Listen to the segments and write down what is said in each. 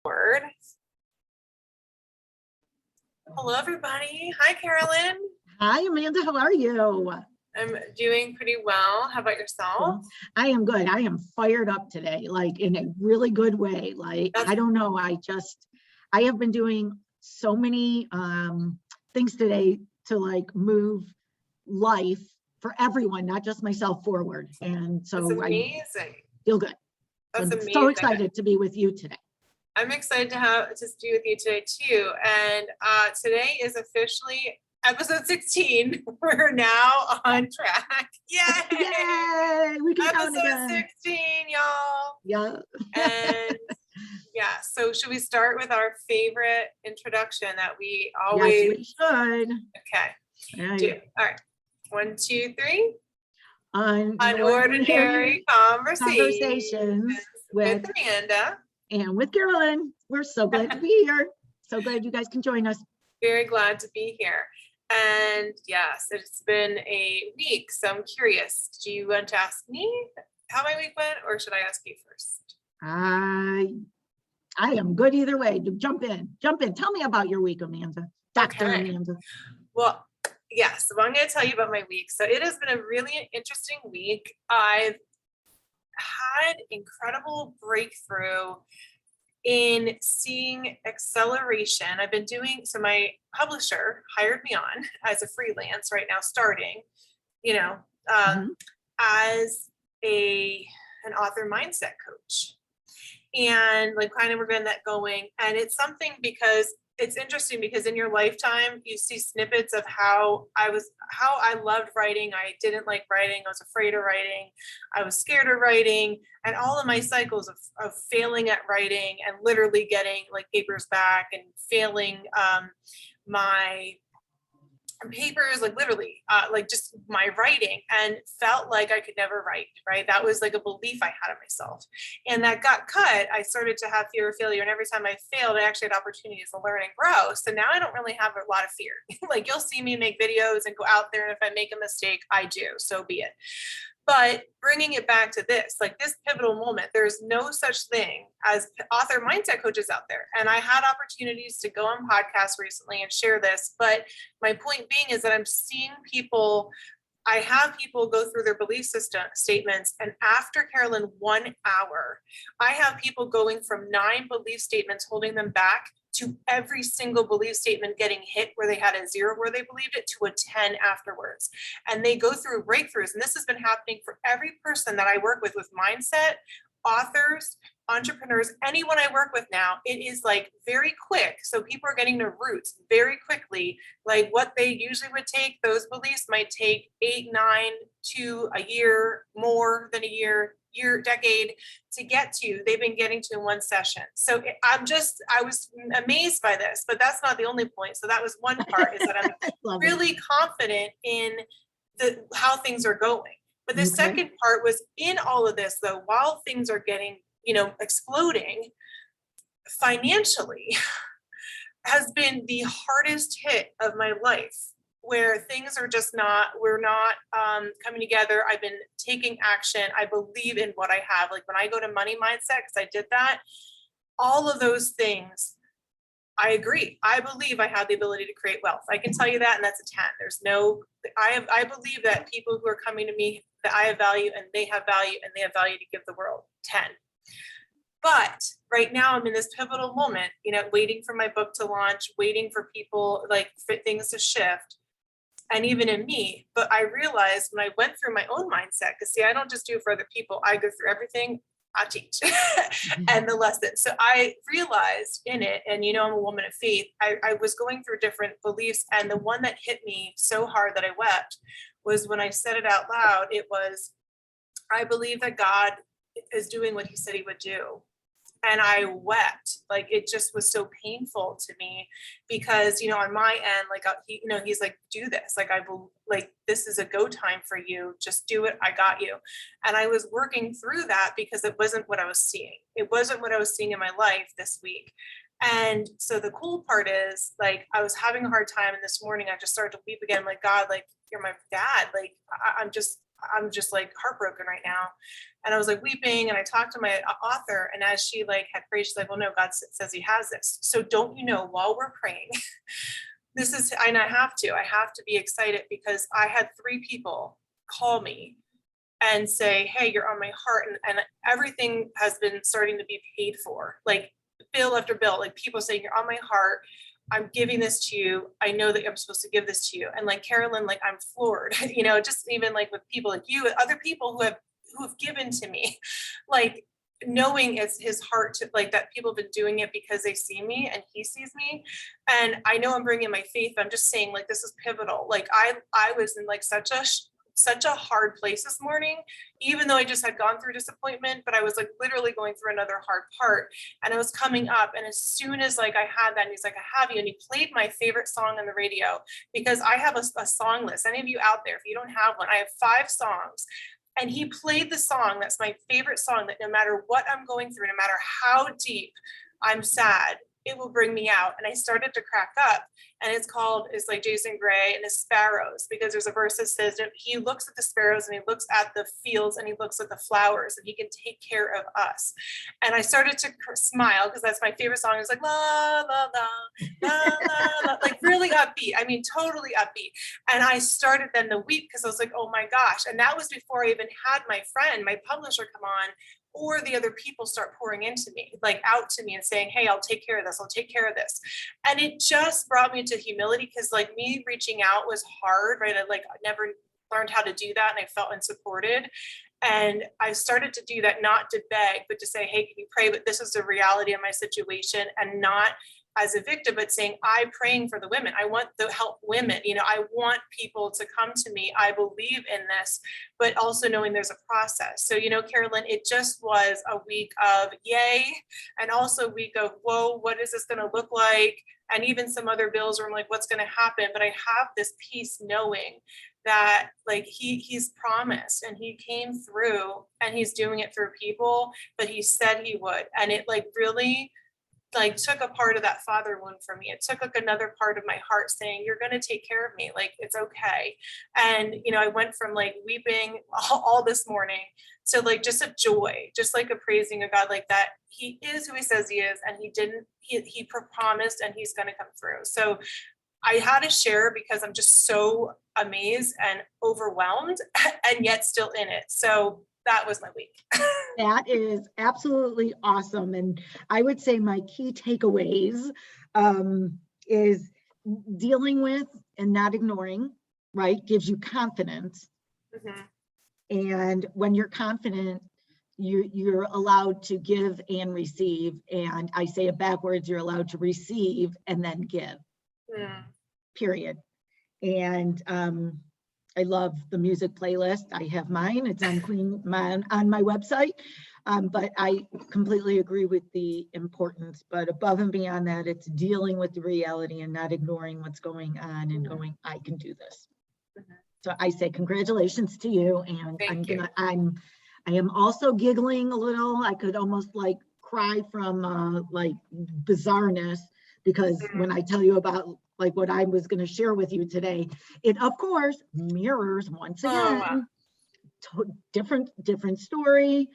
Word. Hello, everybody. Hi, Carolyn. Hi, Amanda. How are you? I'm doing pretty well. How about yourself? I am good. I am fired up today, like in a really good way. Like, I don't know. I have been doing so many things today to like move life for everyone, not just myself, forward. And That's so I amazing. feel good. So That's I'm amazing. so excited to be with you today. I'm excited to be with you today too. And today is officially episode 16. We're now on track. Yay! Yay! We can count Episode again. 16, y'all. Yeah. And yeah, so should we start with our favorite introduction that we always? Yes, we should. Okay. All right. 1, 2, 3. Unordinary conversations with Amanda and with Carolyn. We're so glad to be here. So glad you guys can join us. Very glad to be here. And yes, it's been a week, so I'm curious. Do you want to ask me how my week went, or should I ask you first? I am good either way. Jump in. Tell me about your week, Amanda. Dr. Okay. Amanda. Well, yes, so I'm going to tell you about my week. So it has been a really interesting week. I've had incredible breakthrough in seeing acceleration. I've been doing, so my publisher hired me on as a freelance right now, starting, as an author mindset coach. And like kind of we're getting that going. And it's something because it's interesting because in your lifetime, you see snippets of how I loved writing. I didn't like writing. I was afraid of writing. I was scared of writing, and all of my cycles of failing at writing and literally getting like papers back and failing my papers, like literally like just my writing, and felt like I could never write, right? That was like a belief I had of myself, and that got cut. I started to have fear of failure, and every time I failed, I actually had opportunities to learn and grow. So now I don't really have a lot of fear. Like you'll see me make videos and go out there, and if I make a mistake, I do, so be it. But bringing it back to this, like this pivotal moment, there's no such thing as author mindset coaches out there. And I had opportunities to go on podcasts recently and share this. But my point being is that I'm seeing I have people go through their belief system statements. And after, Carolyn, 1 hour, I have people going from 9 belief statements holding them back to every single belief statement getting hit where they had a 0 where they believed it to a 10 afterwards. And they go through breakthroughs. And this has been happening for every person that I work with mindset, authors, entrepreneurs, anyone I work with now. It is like very quick. So people are getting their roots very quickly. Like what they usually would take, those beliefs might take 8, 9 to a year, more than a year, decade to get to. They've been getting to in one session. So I was amazed by this, but that's not the only point. So that was one part, is that I'm really confident in how things are going. But the second part was, in all of this though, while things are getting, exploding financially, has been the hardest hit of my life, where things are just we're not coming together. I've been taking action. I believe in what I have. Like when I go to money mindset, because I did that, all of those things, I agree. I believe I have the ability to create wealth. I can tell you that, and that's a 10. I believe that people who are coming to me, that I have value and they have value and they have value to give the world, 10. But right now I'm in this pivotal moment, waiting for my book to launch, waiting for people, like for things to shift. And even in me, but I realized when I went through my own mindset, because see, I don't just do it for other people. I go through everything I teach and the lesson. So I realized in it, and I'm a woman of faith, I was going through different beliefs. And the one that hit me so hard that I wept was when I said it out loud. It was, I believe that God is doing what he said he would do. And I wept. Like it just was so painful to me because, on my end, like, he's like, do this. Like, this is a go time for you. Just do it. I got you. And I was working through that because it wasn't what I was seeing. It wasn't what I was seeing in my life this week. And so the cool part is, like, I was having a hard time. And this morning I just started to weep again. I'm like, God, like, you're my dad. Like, I'm just like heartbroken right now. And I was like weeping, and I talked to my author, and as she like had prayed, she's like, well, no, God says he has this. So don't you know, while we're praying, this is, and I have to be excited, because I had 3 people call me and say, hey, you're on my heart. And everything has been starting to be paid for, like bill after bill, like people saying, you're on my heart. I'm giving this to you. I know that I'm supposed to give this to you. And like Carolyn, like I'm floored, you know, just even like with people like you, other people who have given to me, like knowing it's his heart to, like, that people have been doing it because they see me and he sees me. And I know I'm bringing my faith, but I'm just saying, like, this is pivotal. Like I was in like such a hard place this morning, even though I just had gone through disappointment, but I was like literally going through another hard part, and it was coming up. And as soon as like I had that, and he's like, I have you. And he played my favorite song on the radio, because I have a song list. Any of you out there, if you don't have one, I have 5 songs. And he played the song that's my favorite song, that no matter what I'm going through, no matter how deep I'm sad, it will bring me out. And I started to crack up. And it's like Jason Gray and the sparrows, because there's a verse that says that he looks at the sparrows, and he looks at the fields, and he looks at the flowers, and he can take care of us. And I started to smile, because that's my favorite song. It's like la la la la la la, like really upbeat. I mean, totally upbeat. And I started then to weep, because I was like, oh my gosh. And that was before I even had my friend, my publisher, come on, or the other people start pouring into me, like out to me and saying, hey, I'll take care of this. I'll take care of this. And it just brought me to humility, because like me reaching out was hard, right? I never learned how to do that, and I felt unsupported. And I started to do that, not to beg, but to say, hey, can you pray? But this is the reality of my situation, and not as a victim, but saying, I'm praying for the women. I want to help women. You know, I want people to come to me. I believe in this, but also knowing there's a process. So, you know, Carolyn, it just was a week of yay, and also a week of, whoa, what is this going to look like? And even some other bills where I'm like, what's going to happen? But I have this peace knowing that like he's promised, and he came through, and he's doing it through people, but he said he would. And it like really like took a part of that father wound from me. It took like another part of my heart saying, you're going to take care of me. Like, it's okay. And, you know, I went from like weeping all this morning to like just a joy, just like a praising of God, like that he is who he says he is. And he promised, and he's going to come through. So I had to share, because I'm just so amazed and overwhelmed and yet still in it. So that was my week. That is absolutely awesome. And I would say my key takeaways is dealing with and not ignoring, right? Gives you confidence. Mm-hmm. And when you're confident, you're allowed to give and receive. And I say it backwards, you're allowed to receive and then give, period. And I love the music playlist. I have mine. It's on my website. But I completely agree with the importance. But above and beyond that, it's dealing with the reality and not ignoring what's going on and going, I can do this. Mm-hmm. So I say congratulations to you. And I am also giggling a little. I could almost like cry from like bizarreness, because when I tell you about like what I was going to share with you today, it of course mirrors once again, different story,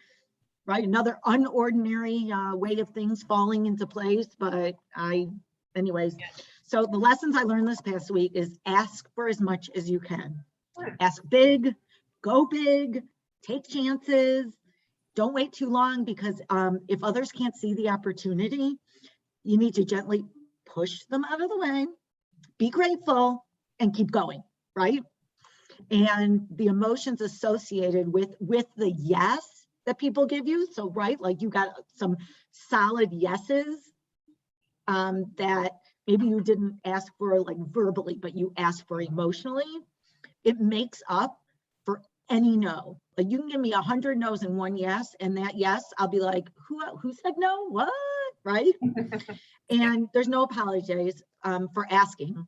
right? Another unordinary way of things falling into place. But anyways, so the lessons I learned this past week is ask for as much as you can. Ask big, go big, take chances. Don't wait too long, because if others can't see the opportunity, you need to gently push them out of the way. Be grateful and keep going, right? And the emotions associated with the yes that people give you. So, right, like you got some solid yeses that maybe you didn't ask for like verbally, but you asked for emotionally. It makes up for any no. Like you can give me 100 no's and 1 yes, and that yes, I'll be like, who said no? What? Right? And there's no apologies for asking.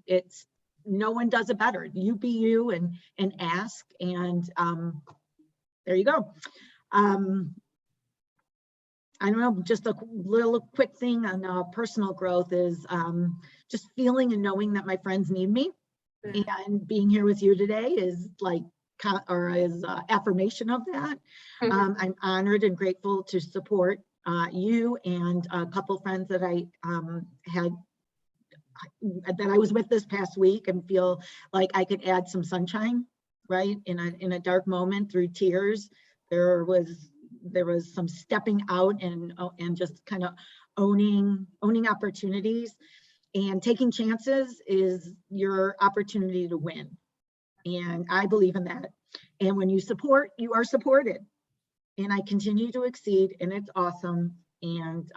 It's no one does it better. You be you and ask, and there you go. I don't know, just a little quick thing on personal growth is just feeling and knowing that my friends need me. And being here with you today is like affirmation of that. I'm honored and grateful to support you and a couple friends that I was with this past week, and feel like I could add some sunshine, right? In a dark moment through tears. There was some stepping out and just kind of owning opportunities, and taking chances is your opportunity to win. And I believe in that. And when you support, you are supported. And I continue to exceed, and it's awesome. And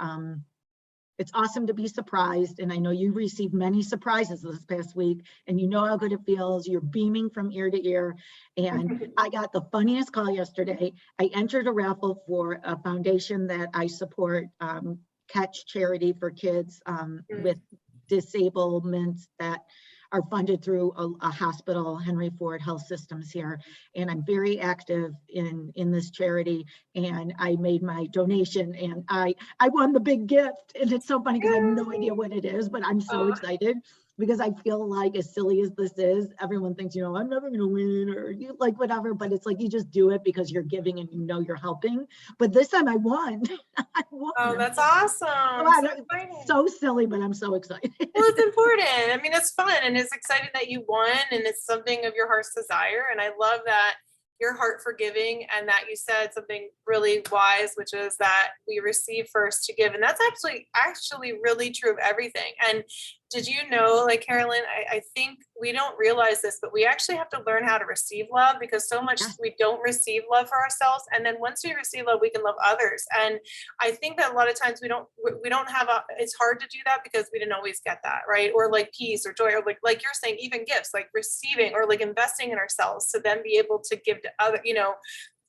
it's awesome to be surprised. And I know you received many surprises this past week, and you know how good it feels. You're beaming from ear to ear. And I got the funniest call yesterday. I entered a raffle for a foundation that I support, Catch Charity for kids with disablements that are funded through a hospital, Henry Ford Health Systems here. And I'm very active in this charity, and I made my donation, and I won the big gift. And it's so funny because I have no idea what it is, but I'm so excited, because I feel like, as silly as this is, everyone thinks, you know, I'm never going to win, or you like whatever, but it's like, you just do it because you're giving and you know you're helping. But this time I won. I won. Oh, that's awesome. So silly, but I'm so excited. Well, it's important. I mean, it's fun, and it's exciting that you won, and it's something of your heart's desire. And I love that your heart for giving, and that you said something really wise, which is that we receive first to give. And that's actually really true of everything. And did you know, like, Carolyn, I think we don't realize this, but we actually have to learn how to receive love, because so much we don't receive love for ourselves. And then once we receive love, we can love others. And I think that a lot of times we don't have it's hard to do that because we didn't always get that, right? Or like peace or joy, or like you're saying, even gifts, like receiving or like investing in ourselves to then be able to give to other, you know.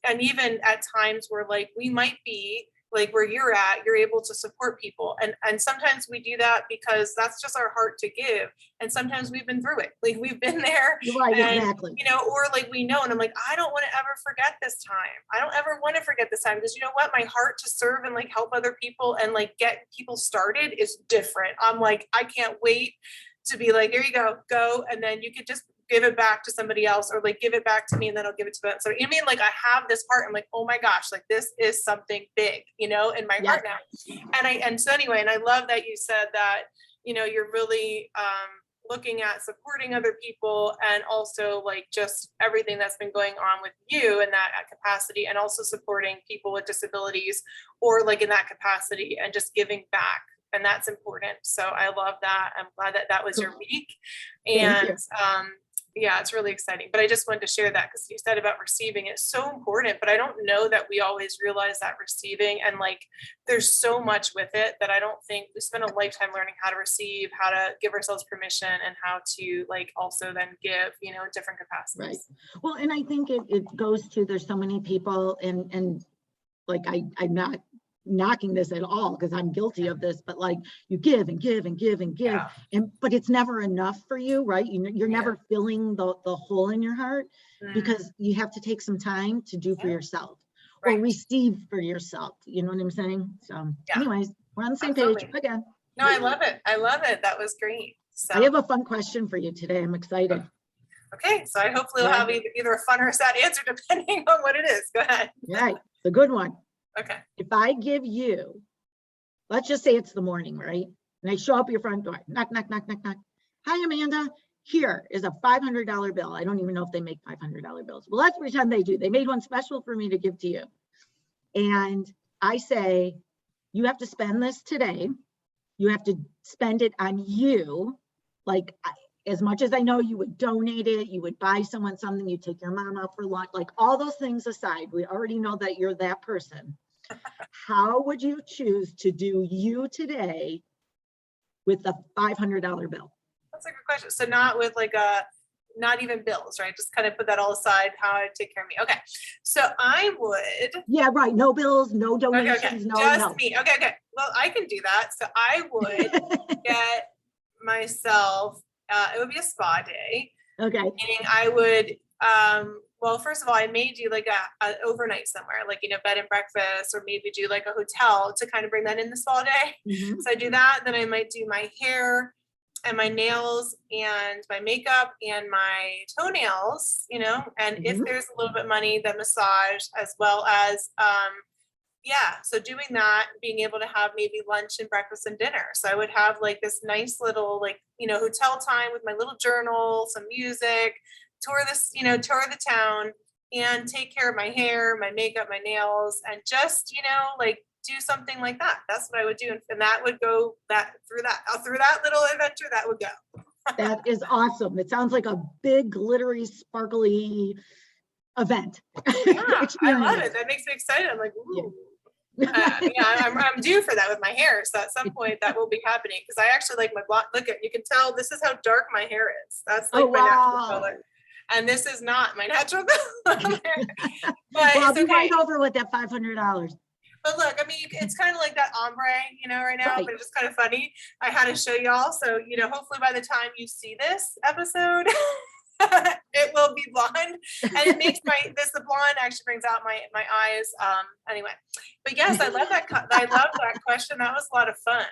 And even at times where like we might be like where you're at, you're able to support people. And sometimes we do that because that's just our heart to give. And sometimes we've been through it. Like we've been there, right, and, exactly. you know, or like we know, and I'm like, I don't want to ever forget this time. I don't ever want to forget this time, because you know what? My heart to serve and like help other people and like get people started is different. I'm like, I can't wait to be like, here you go. And then you could just give it back to somebody else, or like give it back to me, and then I'll give it to them. So I mean, like I have this heart. I'm like, oh my gosh, like this is something big, you know, in my heart now. And so anyway, and I love that you said that, you know, you're really looking at supporting other people, and also like just everything that's been going on with you in that capacity, and also supporting people with disabilities, or like in that capacity, and just giving back. And that's important. So I love that. I'm glad that that was your week. And yeah, it's really exciting. But I just wanted to share that, because you said about receiving, it's so important. But I don't know that we always realize that receiving, and like there's so much with it that I don't think we spend a lifetime learning how to receive, how to give ourselves permission, and how to like also then give, you know, different capacities. Right. Well, and I think it goes to, there's so many people, and like I'm not knocking this at all, because I'm guilty of this, but like you give and give and give and give, but it's never enough for you, right? You're never filling the hole in your heart, because you have to take some time to do for yourself, or receive for yourself. You know what I'm saying? So anyways, we're on the same page again. No, I love it. That was great. So I have a fun question for you today. I'm excited. Okay, so I hopefully will have either a fun or a sad answer depending on what it is. Go ahead. Right, the good one. Okay. If I give you, let's just say it's the morning, right? And I show up at your front door, knock, knock, knock, knock, knock. Hi, Amanda. Here is a $500 bill. I don't even know if they make $500 bills. Well, let's pretend they do. They made one special for me to give to you. And I say, you have to spend this today. You have to spend it on you. Like, as much as I know you would donate it, you would buy someone something, you take your mom out for lunch, like all those things aside, we already know that you're that person. How would you choose to do you today with a $500 bill? That's a good question. So not with like not even bills, right? Just kind of put that all aside, how I take care of me. Okay. So I would. Yeah, right. No bills, no donations, okay. no. Just me. Okay. Well, I can do that. So I would get myself, it would be a spa day. Okay. Meaning I would, well, first of all, I may do like a overnight somewhere, like, you know, bed and breakfast, or maybe do like a hotel to kind of bring that in the spa day. So I do that. Then I might do my hair. and my nails and my makeup and my toenails, you know, and if Mhm. there's a little bit of money, the massage, as well as, yeah, so doing that, being able to have maybe lunch and breakfast and dinner. So I would have like this nice little, like, you know, hotel time with my little journal, some music, tour this, you know, tour the town and take care of my hair, my makeup, my nails, and just, you know, like do something like that. That's what I would do. And that would go through that little adventure, that would go. That is awesome. It sounds like a big, glittery, sparkly event. Yeah, I love Experience. it. That makes me excited. I'm like, Yeah. ooh. I'm due for that with my hair. So at some point that will be happening because I actually like my blonde. Look at, you can tell this is how dark my hair is. That's like Oh, my natural wow. color. And this is not my natural color. But Well, I'll it's be okay. right over with that $500. But look, I mean, it's kind of like that ombre, you know, right now, Right. but it's just kind of funny. I had to show y'all. So, you know, hopefully by the time you see this episode, it will be blonde. And it makes the blonde actually brings out my eyes. Anyway, but yes, I love that. I love that question. That was a lot of fun.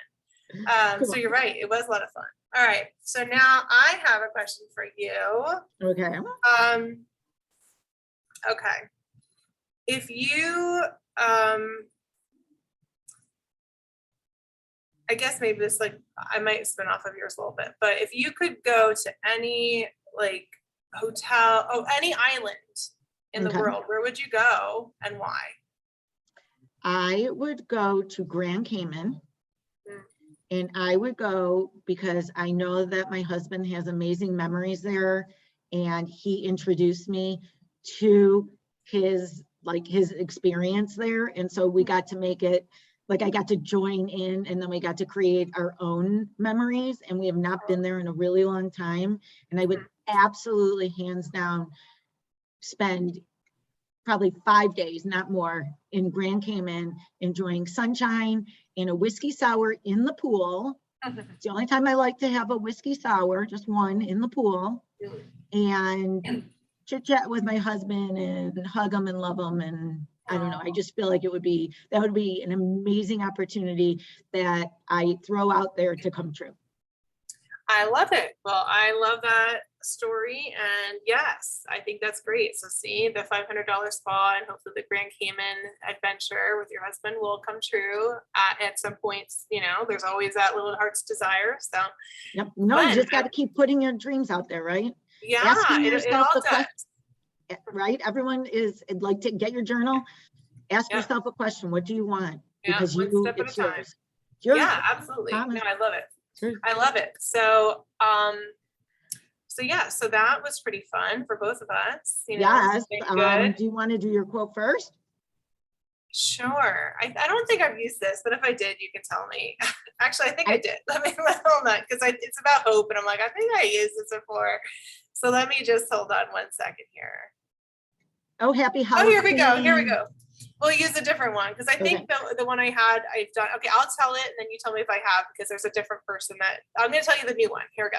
So you're right. It was a lot of fun. All right. So now I have a question for you. Okay. Okay. If you, I guess maybe this, like, I might spin off of yours a little bit, but if you could go to any like hotel, any island in the Okay. world, where would you go and why? I would go to Grand Cayman. Mm. And I would go because I know that my husband has amazing memories there. And he introduced me to his experience there. And so we got to make it, like I got to join in and then we got to create our own memories. And we have not been there in a really long time. And I would absolutely, hands down, spend probably 5 days, not more, in Grand Cayman, enjoying sunshine and a whiskey sour in the pool. It's the only time I like to have a whiskey sour, just one in the pool, and chit chat with my husband and hug him and love him. And I don't know, I just feel like that would be an amazing opportunity that I throw out there to come true. I love it. Well, I love that story. And yes, I think that's great. So see, the $500 spa and hopefully the Grand Cayman adventure with your husband will come true at some points. You know, there's always that little heart's desire. So yep. No, you just got to keep putting your dreams out there, right? Yeah, asking yourself it all the question, right? Everyone is like, to get your journal, ask yourself a question. What do you want? Because it's yours. Yeah, absolutely. Promise. No, I love it. Sure. I love it. So, so that was pretty fun for both of us. You know, yes. good. Do you want to do your quote first? Sure. I don't think I've used this, but if I did, you can tell me. Actually, I think I did. Let me hold on, because it's about hope, and I'm like, I think I used this before. So let me just hold on 1 second here. Oh, happy Halloween. Oh, here we go. We'll use a different one because I think the one I've done. Okay, I'll tell it and then you tell me if I have, because there's a different person that I'm going to tell you the new one. Here we go.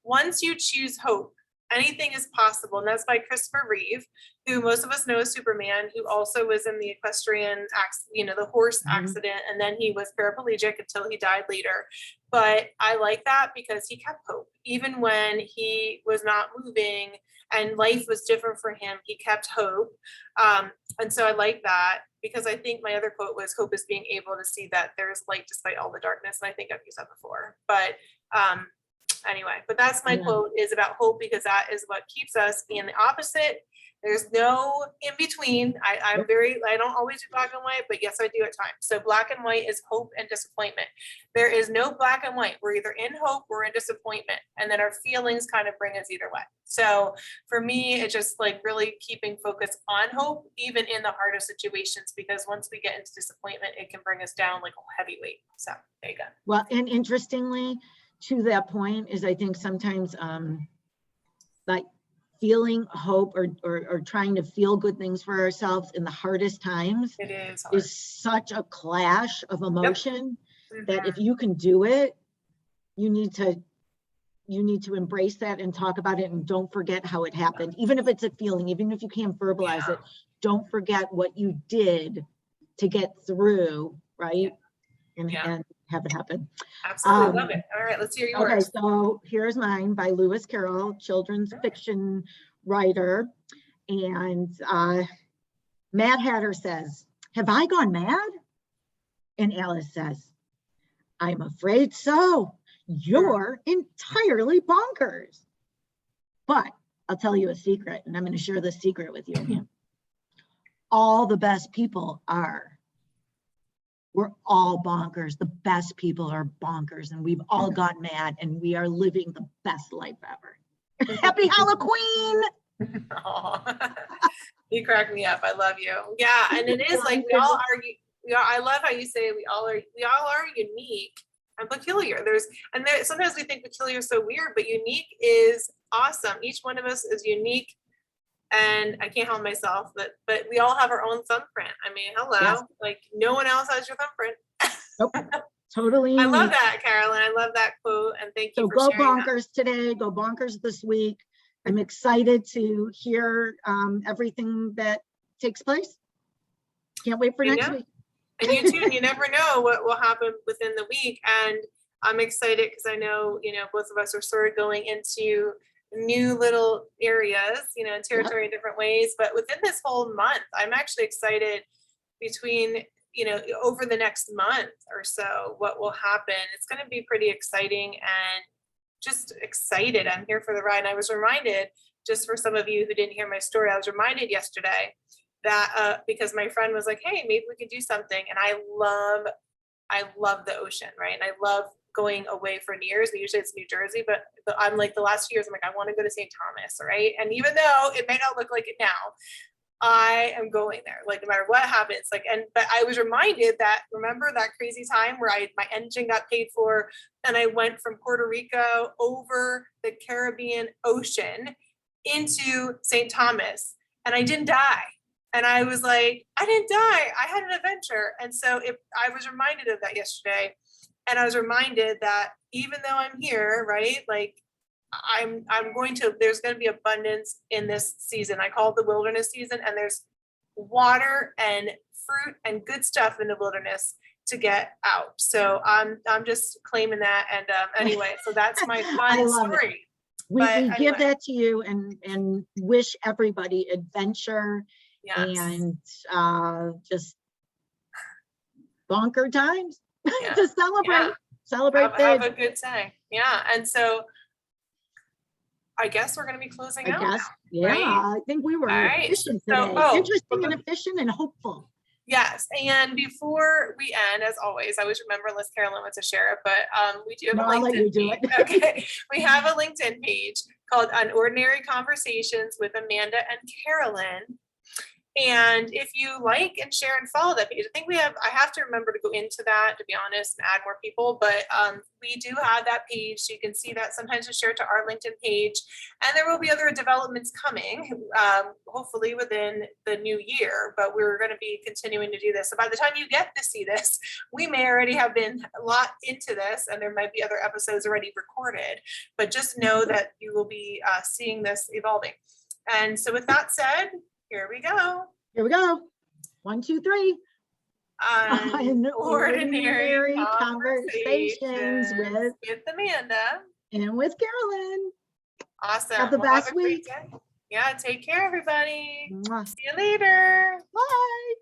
Once you choose hope, anything is possible. And that's by Christopher Reeve, who most of us know as Superman, who also was in the equestrian accident, the horse accident. And then he was paraplegic until he died later. But I like that because he kept hope. Even when he was not moving and life was different for him, he kept hope. And so I like that, because I think my other quote was, hope is being able to see that there's light despite all the darkness. And I think I've used that before. But anyway, but that's my quote, is about hope, because that is what keeps us being the opposite. There's no in between. I don't always do black and white, but yes, I do at times. So black and white is hope and disappointment. There is no black and white. We're either in hope or in disappointment. And then our feelings kind of bring us either way. So for me, it's just like really keeping focus on hope, even in the hardest situations, because once we get into disappointment, it can bring us down like a heavy weight. So there you go. Well, and interestingly, to that point is, I think sometimes like feeling hope or trying to feel good things for ourselves in the hardest times is such a clash of emotion that if you can do it, you need to embrace that and talk about it, and don't forget how it happened. Even if it's a feeling, even if you can't verbalize it, don't forget what you did to get through, right? And have it happen. Absolutely love it. All right, let's hear yours. Okay, so here's mine by Lewis Carroll, children's fiction writer. And Mad Hatter says, "Have I gone mad?" And Alice says, "I'm afraid so. You're entirely bonkers. But I'll tell you a secret, and I'm going to share this secret with you. All the best people are. We're all bonkers. The best people are bonkers, and we've all gone mad, and we are living the best life ever." Happy Halloween! You crack me up. I love you. Yeah, and it is like we all are. I love how you say we all are unique and peculiar. Sometimes we think peculiar is so weird, but unique is awesome. Each one of us is unique. And I can't help myself, but we all have our own thumbprint. I mean, hello, yes. Like no one else has your thumbprint. Nope. Totally. I love that, Carolyn. I love that quote, and thank you. So go bonkers today. Go bonkers this week. I'm excited to hear everything that takes place. Can't wait for next week. And you too. You never know what will happen within the week, and I'm excited because I know both of us are sort of going into new little areas, territory in different ways. But within this whole month, I'm actually excited between, over the next month or so, what will happen. It's going to be pretty exciting and just excited. I'm here for the ride. And I was reminded, just for some of you who didn't hear my story, I was reminded yesterday that because my friend was like, "Hey, maybe we could do something." And I love the ocean, right? And I love going away for New Year's. Usually it's New Jersey, but I'm like the last few years, I'm like, I want to go to St. Thomas, right? And even though it may not look like it now, I am going there, like no matter what happens. But I was reminded that, remember that crazy time where my engine got paid for and I went from Puerto Rico over the Caribbean Ocean into St. Thomas and I didn't die. And I was like, I didn't die. I had an adventure. And so I was reminded of that yesterday. And I was reminded that even though I'm here, right, like there's going to be abundance in this season. I call it the wilderness season, and there's water and fruit and good stuff in the wilderness to get out. So I'm just claiming that. And anyway, so that's my fun story. We give that to you and wish everybody adventure and just bonker times. To celebrate have a good time. And so I guess we're going to be closing out now, right? I think we were efficient today. Interesting and efficient and hopeful. Yes, and before we end, as always, I always remember unless Carolyn wants to share it, but we do have a LinkedIn I'll let you do it. Okay, we have a LinkedIn page called Unordinary Conversations with Amanda and Carolyn. And if you like and share and follow that page, I have to remember to go into that, to be honest, and add more people, but we do have that page. So you can see that sometimes we share to our LinkedIn page, and there will be other developments coming, hopefully within the new year, but we're going to be continuing to do this. So by the time you get to see this, we may already have been a lot into this, and there might be other episodes already recorded, but just know that you will be seeing this evolving. And so with that said, here we go. 1, 2, 3. Unordinary conversations with Amanda and with Carolyn. Awesome. Have the best week. Yeah, take care, everybody. Mwah. See you later. Bye.